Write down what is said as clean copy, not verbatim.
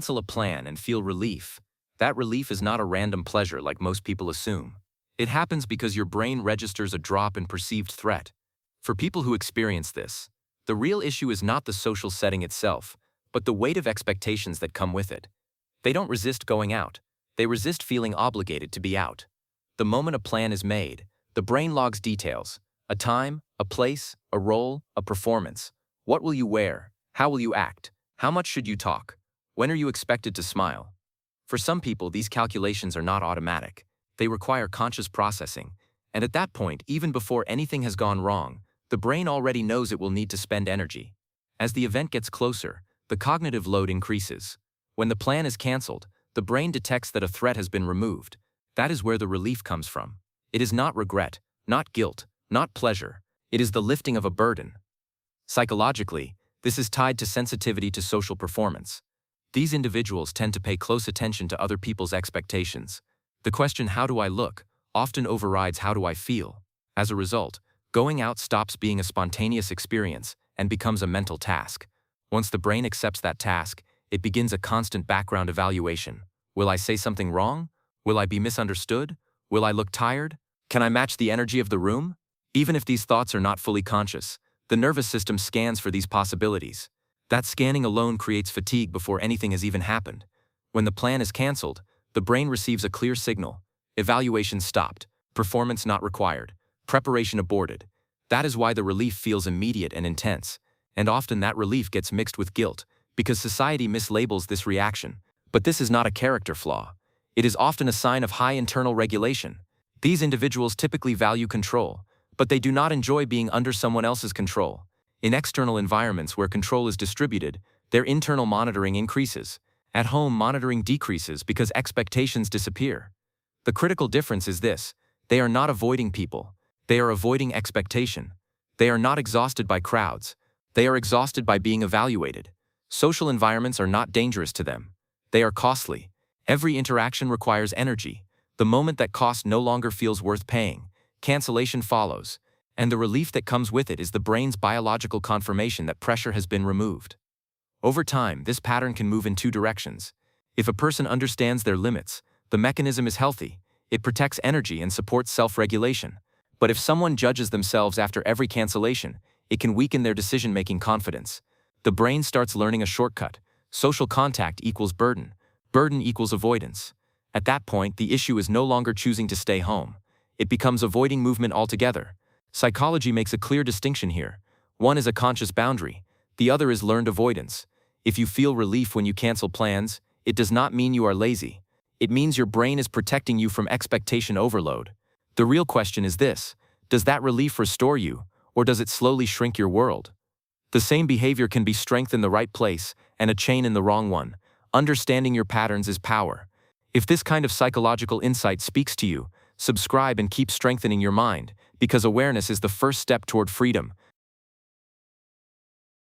Cancel a plan and feel relief. That relief is not a random pleasure like most people assume. It happens because your brain registers a drop in perceived threat. For people who experience this, the real issue is not the social setting itself, but the weight of expectations that come with it. They don't resist going out. They resist feeling obligated to be out. The moment a plan is made, the brain logs details: a time, a place, a role, a performance. What will you wear? How will you act? How much should you talk? When are you expected to smile? For some people, these calculations are not automatic. They require conscious processing, and at that point, even before anything has gone wrong, the brain already knows it will need to spend energy. As the event gets closer, the cognitive load increases. When the plan is canceled, the brain detects that a threat has been removed. That is where the relief comes from. It is not regret, not guilt, not pleasure. It is the lifting of a burden. Psychologically, this is tied to sensitivity to social performance. These individuals tend to pay close attention to other people's expectations. The question, "How do I look?" often overrides "How do I feel?" As a result, going out stops being a spontaneous experience and becomes a mental task. Once the brain accepts that task, it begins a constant background evaluation. Will I say something wrong? Will I be misunderstood? Will I look tired? Can I match the energy of the room? Even if these thoughts are not fully conscious, the nervous system scans for these possibilities. That scanning alone creates fatigue before anything has even happened. When the plan is canceled, the brain receives a clear signal: evaluation stopped, performance not required, preparation aborted. That is why the relief feels immediate and intense, and often that relief gets mixed with guilt, because society mislabels this reaction. But this is not a character flaw. It is often a sign of high internal regulation. These individuals typically value control, but they do not enjoy being under someone else's control. In external environments where control is distributed, their internal monitoring increases. At home, monitoring decreases because expectations disappear. The critical difference is this: they are not avoiding people. They are avoiding expectation. They are not exhausted by crowds. They are exhausted by being evaluated. Social environments are not dangerous to them. They are costly. Every interaction requires energy. The moment that cost no longer feels worth paying, cancellation follows, and the relief that comes with it is the brain's biological confirmation that pressure has been removed. Over time, this pattern can move in two directions. If a person understands their limits, the mechanism is healthy. It protects energy and supports self-regulation. But if someone judges themselves after every cancellation, it can weaken their decision-making confidence. The brain starts learning a shortcut: social contact equals burden. Burden equals avoidance. At that point, the issue is no longer choosing to stay home. It becomes avoiding movement altogether. Psychology makes a clear distinction here. One is a conscious boundary. The other is learned avoidance. If you feel relief when you cancel plans, it does not mean you are lazy. It means your brain is protecting you from expectation overload. The real question is this: does that relief restore you, or does it slowly shrink your world? The same behavior can be strength in the right place and a chain in the wrong one. Understanding your patterns is power. If this kind of psychological insight speaks to you, subscribe and keep strengthening your mind, because awareness is the first step toward freedom.